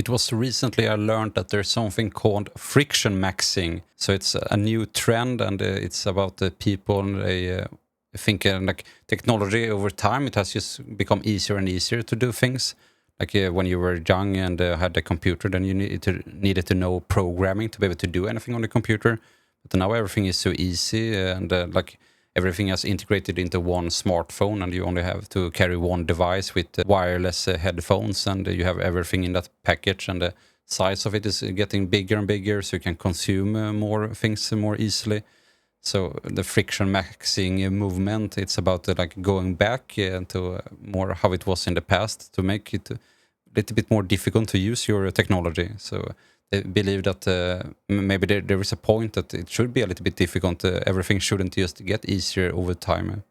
It was recently I learned that there's something called friction maxing. So it's a new trend, and it's about the people. They think like technology over time, it has just become easier and easier to do things. Like when you were young and had a computer, then you needed to know programming to be able to do anything on the computer. But now everything is so easy, and like everything is integrated into one smartphone, and you only have to carry one device with wireless headphones, and you have everything in that package, and the size of it is getting bigger and bigger, so you can consume more things more easily. So the friction maxing movement, it's about like going back to more how it was in the past to make it a little bit more difficult to use your technology. So I believe that maybe there is a point that it should be a little bit difficult. Everything shouldn't just get easier over time.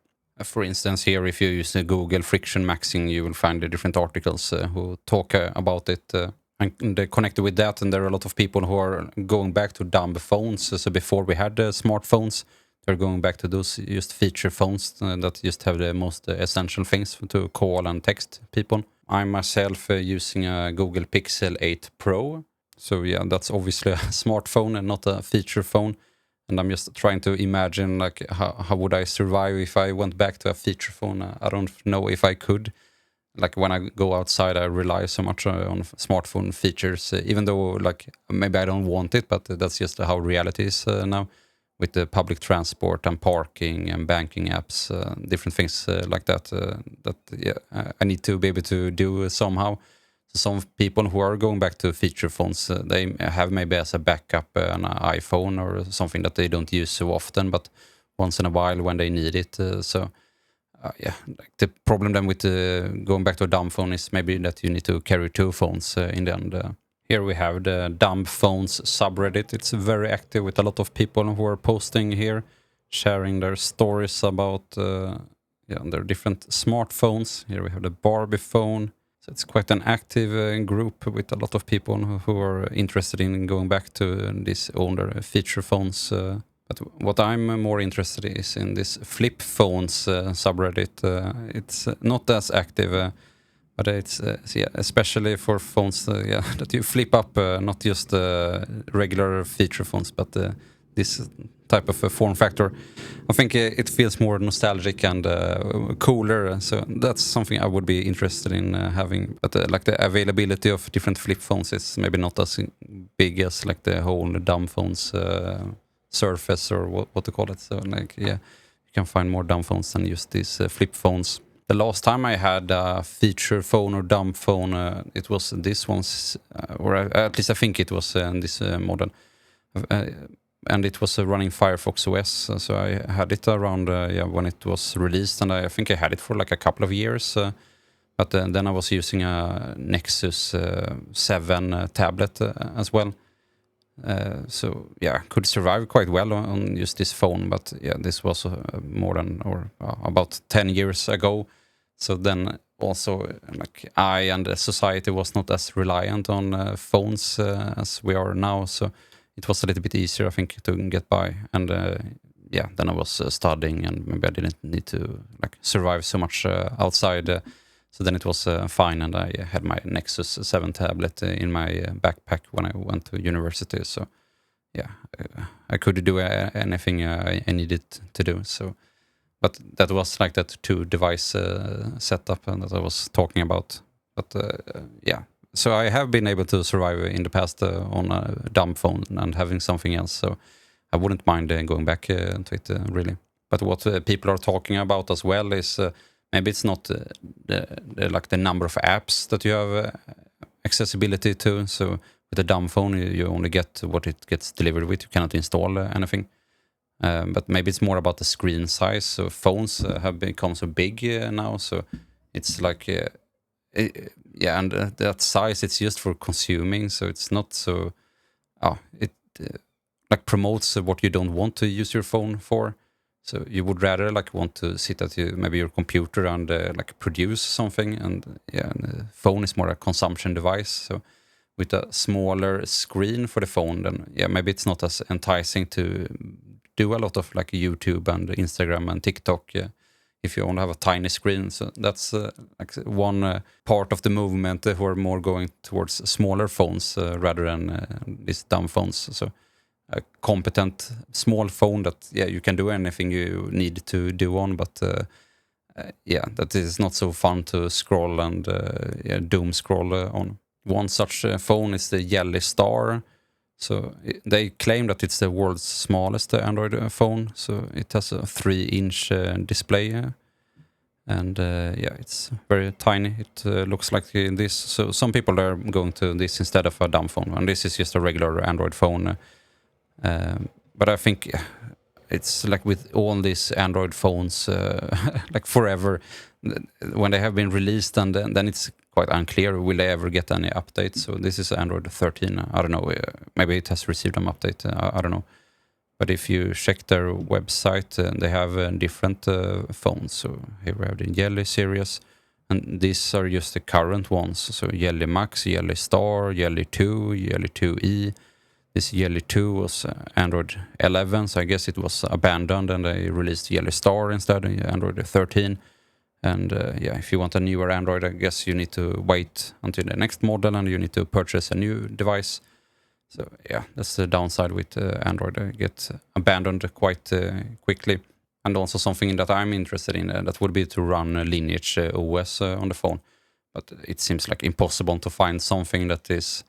For instance, here, if you use Google friction maxing, you will find the different articles who talk about it. And connected with that, and there are a lot of people who are going back to dumb phones. So before we had smartphones, they're going back to those just feature phones that just have the most essential things to call and text people. I'm myself using a Google Pixel 8 Pro. So yeah, that's obviously a smartphone and not a feature phone. And I'm just trying to imagine like how would I survive if I went back to a feature phone. I don't know if I could. Like when I go outside, I rely so much on smartphone features, even though like maybe I don't want it, but that's just how reality is now with the public transport and parking and banking apps, different things like that. That I need to be able to do somehow. So some people who are going back to feature phones, they have maybe as a backup an iPhone or something that they don't use so often, but once in a while when they need it. Like the problem then with going back to a dumb phone is maybe that you need to carry two phones in the end. Here we have the Dumbphones subreddit. It's very active with a lot of people who are posting here, sharing their stories about their different smartphones. Here we have the Barbie phone. So it's quite an active group with a lot of people who are interested in going back to these older feature phones. But what I'm more interested in is in this flip phones subreddit. It's not as active, but it's especially for phones that you flip up, not just regular feature phones, but this type of form factor. I think it feels more nostalgic and cooler, so that's something I would be interested in having. But like the availability of different flip phones is maybe not as big as like the whole Dumbphones surface or what to call it. So like you can find more dumb phones than just these flip phones. The last time I had a feature phone or dumb phone, it was this one's, or at least I think it was this model, and it was running Firefox OS. So I had it around when it was released, and I think I had it for like a couple of years. But then I was using a Nexus 7 tablet as well. So yeah, could survive quite well on just this phone, but yeah, this was more than or about 10 years ago. So then also like I and the society was not as reliant on phones as we are now. So it was a little bit easier, I think, to get by. And then I was studying, and maybe I didn't need to like survive so much outside. So then it was fine, and I had my Nexus 7 tablet in my backpack when I went to university. So yeah, I could do anything I needed to do. So, but that was like that two-device setup that I was talking about. But so I have been able to survive in the past on a dumb phone and having something else. So I wouldn't mind going back to it really. But what people are talking about as well is maybe it's not the number of apps that you have accessibility to. So with a dumb phone, you only get what it gets delivered with. You cannot install anything. But maybe it's more about the screen size. So phones have become so big now. So it's like, and that size, it's just for consuming. So it's not so, it like promotes what you don't want to use your phone for. So you would rather like want to sit at maybe your computer and like produce something, and the phone is more a consumption device. So with a smaller screen for the phone, then maybe it's not as enticing to do a lot of like YouTube and Instagram and TikTok. if you only have a tiny screen. So that's like one part of the movement who are more going towards smaller phones rather than these dumb phones. So a competent small phone that you can do anything you need to do on, but that is not so fun to scroll and doom scroll on. One such phone is the Jelly Star. So they claim that it's the world's smallest Android phone. So it has a 3-inch display, and it's very tiny. It looks like this. So some people are going to this instead of a dumb phone, and this is just a regular Android phone. But I think it's like with all these Android phones, like forever, when they have been released, and then it's quite unclear will they ever get any updates. So this is Android 13. I don't know. Maybe it has received an update. I don't know. But if you check their website, they have different phones. So here we have the Jelly series, and these are just the current ones. So Jelly Max, Jelly Star, Jelly 2, Jelly 2e. This Jelly 2 was Android 11, so I guess it was abandoned, and they released Jelly Star instead, Android 13. And if you want a newer Android, I guess you need to wait until the next model, and you need to purchase a new device. So that's the downside with Android. It gets abandoned quite quickly. And also something that I'm interested in, that would be to run LineageOS on the phone. But it seems like impossible to find something that is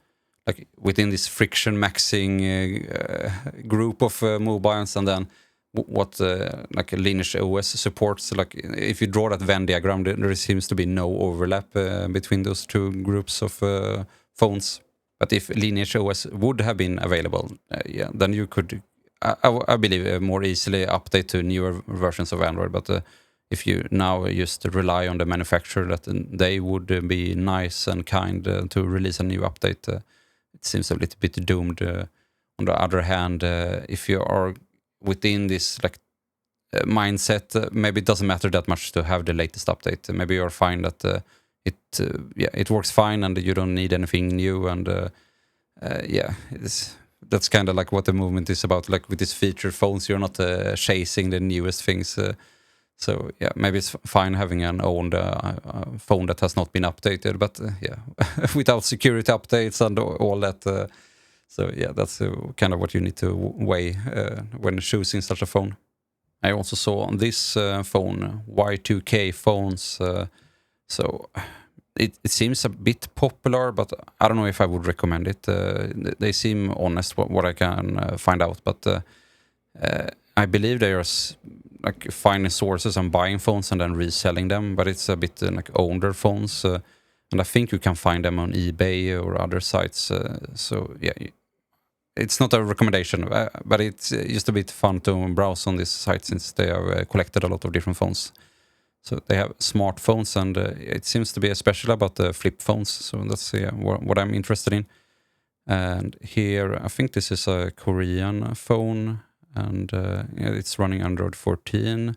like within this friction maxing group of mobiles, and then what like LineageOS supports. Like if you draw that Venn diagram, there seems to be no overlap between those two groups of phones. But if LineageOS would have been available, then you could, I believe, more easily update to newer versions of Android. But if you now just rely on the manufacturer that they would be nice and kind to release a new update, it seems a little bit doomed. On the other hand, if you are within this like mindset, maybe it doesn't matter that much to have the latest update. Maybe you're fine that it works fine and you don't need anything new. And that's kind of like what the movement is about. Like with these feature phones, you're not chasing the newest things. So maybe it's fine having an old phone that has not been updated, but without security updates and all that. That's kind of what you need to weigh when choosing such a phone. I also saw on this phone Y2K phones. So it seems a bit popular, but I don't know if I would recommend it. They seem honest, what I can find out, but I believe they are like finding sources and buying phones and then reselling them, but it's a bit like older phones, and I think you can find them on eBay or other sites. It's not a recommendation, but it's just a bit fun to browse on this site since they have collected a lot of different phones. So they have smartphones, and it seems to be especially about the flip phones. So that's what I'm interested in. And here, I think this is a Korean phone, and it's running Android 14.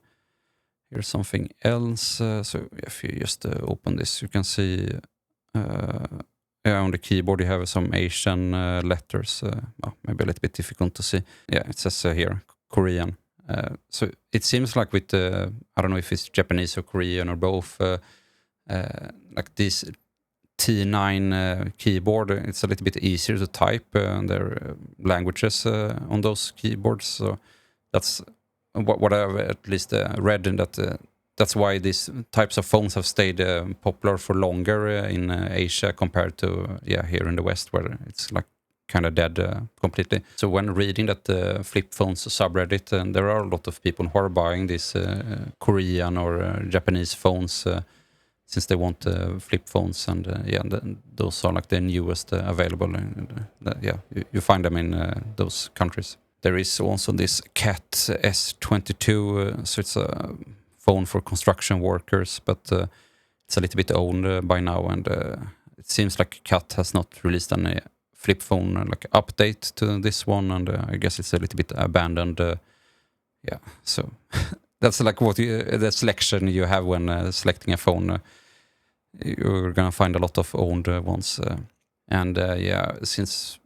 Here's something else. So if you just open this, you can see on the keyboard you have some Asian letters. Maybe a little bit difficult to see. It says here Korean. So it seems like with I don't know if it's Japanese or Korean or both. Like this T9 keyboard, it's a little bit easier to type their languages on those keyboards. So that's what I've at least read, in that's why these types of phones have stayed popular for longer in Asia compared to here in the West, where it's like kind of dead completely. So when reading that flip phones subreddit, there are a lot of people who are buying these Korean or Japanese phones since they want flip phones, and those are like the newest available. You find them in those countries. There is also this Cat S22, so it's a phone for construction workers, but it's a little bit old by now, and it seems like Cat has not released any flip phone like update to this one, and I guess it's a little bit abandoned. So that's like the selection you have when selecting a phone. You're gonna find a lot of old ones, and since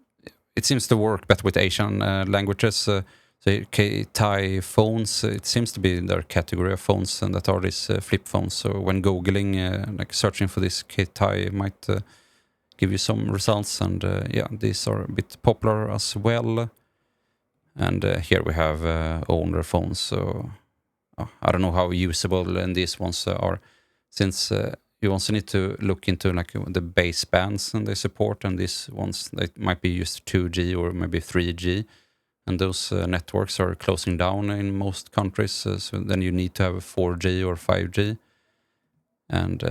it seems to work better with Asian languages, so So Keitai phones, it seems to be their category of phones, and that are these flip phones. So when googling, like searching for this Keitai might give you some results, and yeah, these are a bit popular as well. And here we have older phones. So I don't know how usable and these ones are, since you also need to look into like the basebands and they support, and these ones they might be used 2G or maybe 3G. And those networks are closing down in most countries, so then you need to have 4G or 5G. And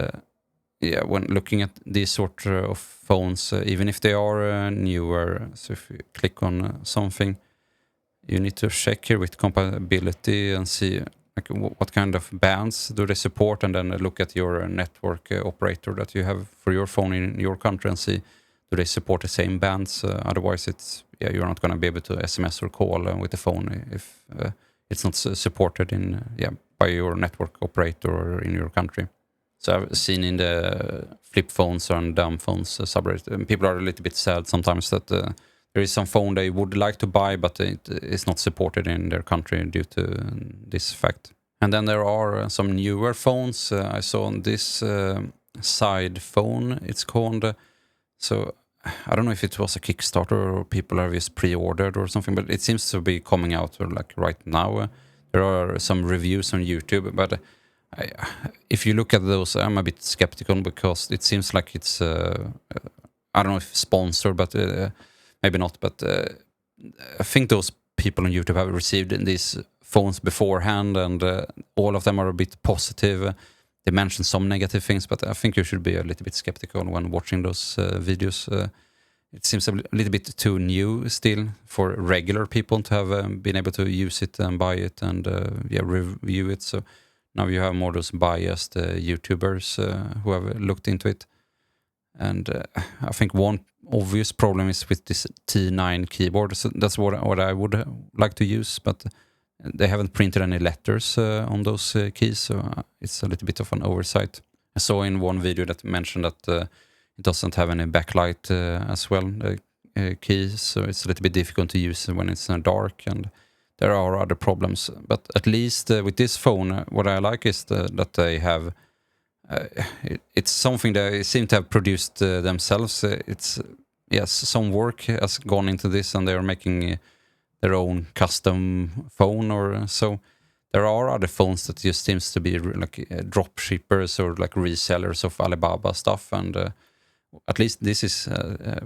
yeah, when looking at these sort of phones, even if they are newer, so if you click on something, you need to check here with compatibility and see like what kind of bands do they support, and then look at your network operator that you have for your phone in your country and see do they support the same bands. Otherwise, you're not going to be able to SMS or call with the phone if it's not supported by your network operator or in your country. So I've seen in the flip phones and Dumbphones subreddit, people are a little bit sad sometimes that there is some phone they would like to buy, but it is not supported in their country due to this fact. And then there are some newer phones. I saw on this Sidephone, it's called. So I don't know if it was a Kickstarter or people have just pre-ordered or something, but it seems to be coming out like right now. There are some reviews on YouTube, but if you look at those, I'm a bit skeptical because it seems like it's, I don't know if sponsored, but maybe not. But I think those people on YouTube have received these phones beforehand, and all of them are a bit positive. They mention some negative things, but I think you should be a little bit skeptical when watching those videos. It seems a little bit too new still for regular people to have been able to use it and buy it and review it. So now you have more those biased YouTubers who have looked into it. And I think one obvious problem is with this T9 keyboard. So that's what I would like to use, but they haven't printed any letters on those keys, so it's a little bit of an oversight. I saw in one video that mentioned that it doesn't have any backlight as well, the keys, so it's a little bit difficult to use when it's dark, and there are other problems. But at least with this phone, what I like is that they have, it's something they seem to have produced themselves. Some work has gone into this, and they are making their own custom phone or so. There are other phones that just seems to be like drop shippers or like resellers of Alibaba stuff, and at least this is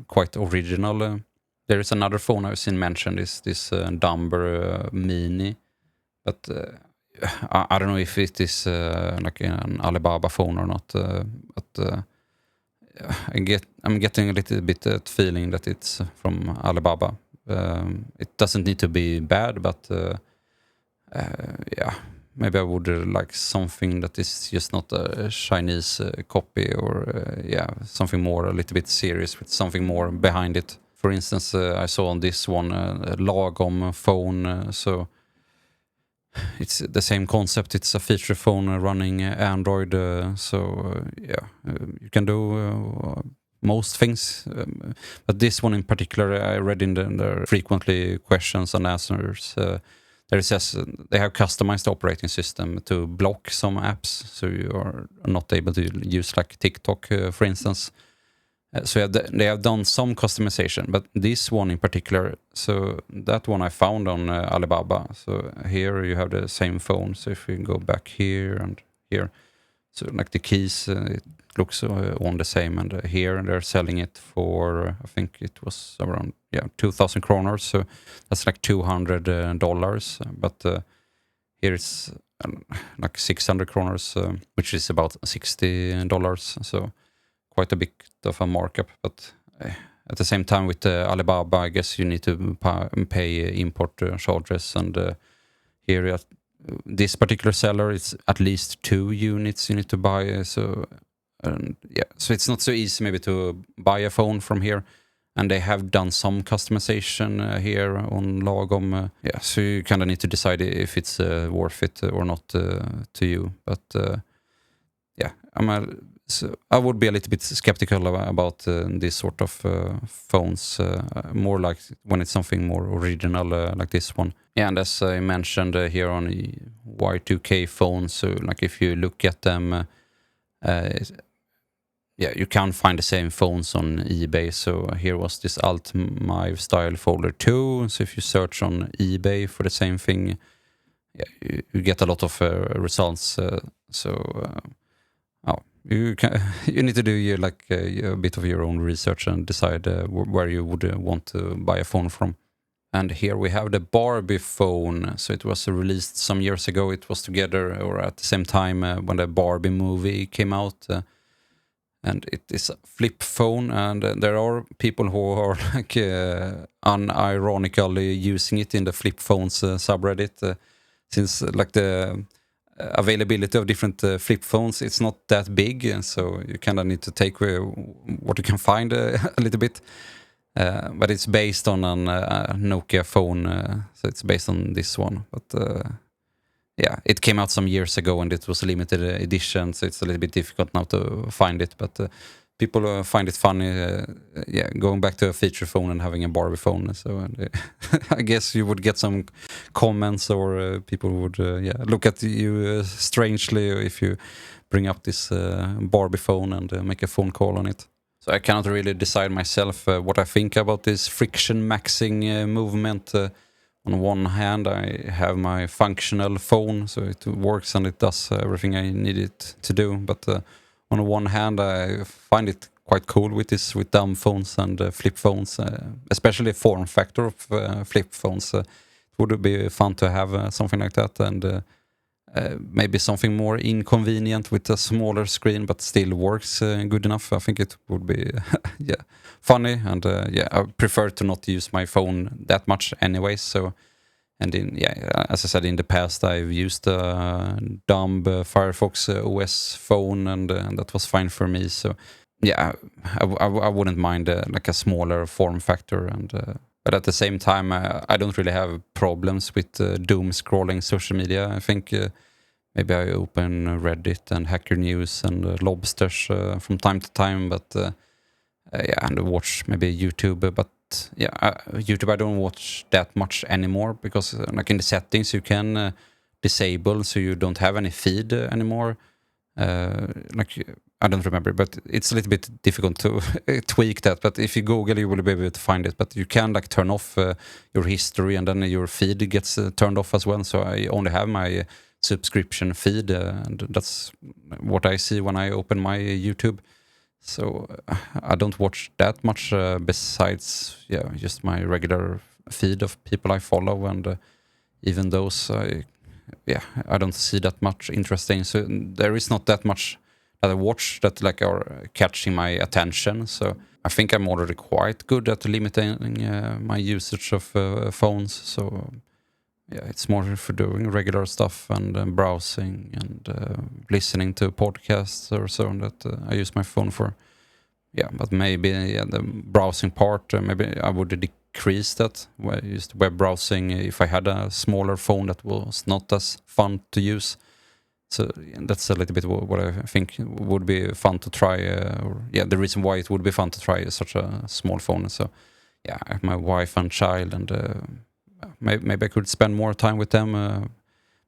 quite original. There is another phone I've seen mentioned, is this Dumbphone Mini, but I don't know if it is like an Alibaba phone or not. But I'm getting a little bit that feeling that it's from Alibaba. It doesn't need to be bad, but maybe I would like something that is just not a Chinese copy, or something more a little bit serious with something more behind it. For instance, I saw on this one a Lagom phone, so it's the same concept. It's a feature phone running Android, you can do most things, but this one in particular, I read in the frequently questions and answers, there it says they have customized the operating system to block some apps, so you are not able to use like TikTok, for instance. So they have done some customization, but this one in particular, so that one I found on Alibaba. So here you have the same phone. So if we go back here and here, so like the keys, it looks on the same, and here they're selling it for, I think it was around 2,000 kronor, so that's like $200, but here it's like 600 kronor, which is about $60, so quite a bit of a markup. But at the same time with Alibaba, I guess you need to pay import charges, and here this particular seller, it's at least 2 units you need to buy, so it's not so easy maybe to buy a phone from here. And they have done some customization here on Lagom. So you kind of need to decide if it's worth it or not to you. But I'm a So I would be a little bit skeptical about this sort of phones, more like when it's something more original like this one. Yeah, and as I mentioned here on the Y2K phones, so like if you look at them, yeah, you can't find the same phones on eBay. So here was this MIVE Style Folder 2. So if you search on eBay for the same thing, yeah, you get a lot of results. You need to do a bit of your own research and decide where you would want to buy a phone from. And here we have the Barbie phone. So it was released some years ago. It was together or at the same time when the Barbie movie came out. And it is a flip phone, and there are people who are like unironically using it in the flip phones subreddit, since like the availability of different flip phones, it's not that big, and so you kind of need to take what you can find a little bit. But it's based on a Nokia phone, so it's based on this one. But yeah, it came out some years ago and it was a limited edition, so it's a little bit difficult now to find it. But people find it funny, yeah, going back to a feature phone and having a Barbie phone. So I guess you would get some comments, or people would look at you strangely if you bring up this Barbie phone and make a phone call on it. So I cannot really decide myself what I think about this friction maxing movement. On one hand, I have my functional phone, so it works and it does everything I need it to do. But on the one hand, I find it quite cool with Dumbphones and flip phones, especially form factor of flip phones. It would be fun to have something like that, and maybe something more inconvenient with a smaller screen, but still works good enough. I think it would be funny, and I prefer to not use my phone that much anyway. So, and as I said in the past, I've used a dumb Firefox OS phone, and that was fine for me. So yeah, I wouldn't mind like a smaller form factor, and but at the same time, I don't really have problems with doom scrolling social media. I think maybe I open Reddit and Hacker News and Lobsters from time to time, but and watch maybe YouTube. But YouTube I don't watch that much anymore, because like in the settings you can disable so you don't have any feed anymore. I don't remember, but it's a little bit difficult to tweak that. But if you Google, you will be able to find it. But you can like turn off your history, and then your feed gets turned off as well. So I only have my subscription feed, and that's what I see when I open my YouTube. So I don't watch that much besides just my regular feed of people I follow, and even those I don't see that much interesting. So there is not that much that I watch that like are catching my attention. So I think I'm already quite good at limiting my usage of phones. So it's more for doing regular stuff and browsing and listening to podcasts or so that I use my phone for. Yeah, but maybe the browsing part, maybe I would decrease that. I used web browsing if I had a smaller phone that was not as fun to use. So that's a little bit what I think would be fun to try. The reason why it would be fun to try such a small phone. So I have my wife and child, and maybe I could spend more time with them.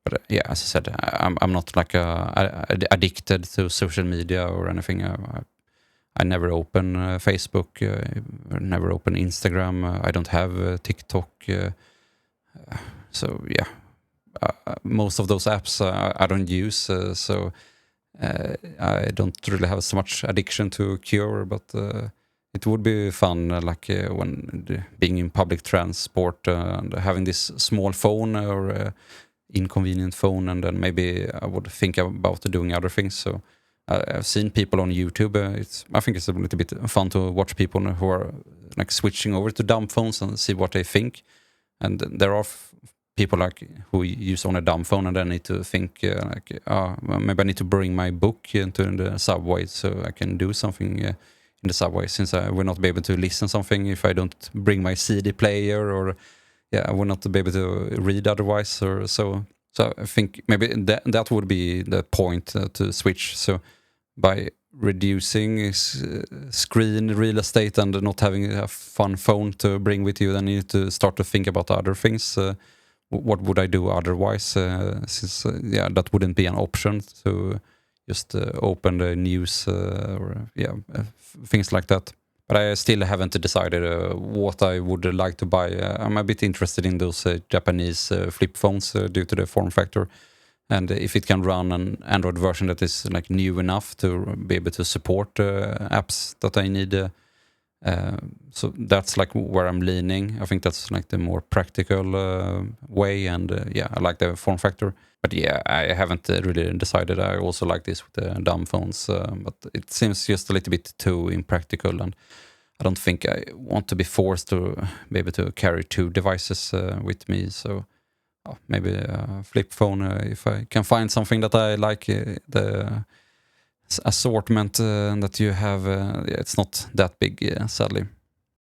But as I said, I'm not like addicted to social media or anything. I never open Facebook, never open Instagram. I don't have TikTok. Most of those apps I don't use, so I don't really have so much addiction to Kyocera, but it would be fun, when being in public transport and having this small phone or inconvenient phone, and then maybe I would think about doing other things. So I've seen people on YouTube. I think it's a little bit fun to watch people who are like switching over to Dumbphones and see what they think. And there are people who use on a Dumbphone and then need to think maybe I need to bring my book into the subway so I can do something in the subway, since I will not be able to listen something if I don't bring my CD player, or I will not be able to read otherwise, or so. So I think maybe that would be the point to switch. So by reducing screen real estate and not having a fun phone to bring with you, then you need to start to think about other things. What would I do otherwise? Since that wouldn't be an option to just open the news or things like that. But I still haven't decided what I would like to buy. I'm a bit interested in those Japanese flip phones due to the form factor. And if it can run an Android version that is like new enough to be able to support apps that I need, so that's like where I'm leaning. I think that's like the more practical way, and I like the form factor. But I haven't really decided. I also like this with the Dumbphones, but it seems just a little bit too impractical, and I don't think I want to be forced to be able to carry 2 devices with me. So maybe a flip phone if I can find something that I like. The assortment that you have, it's not that big, sadly.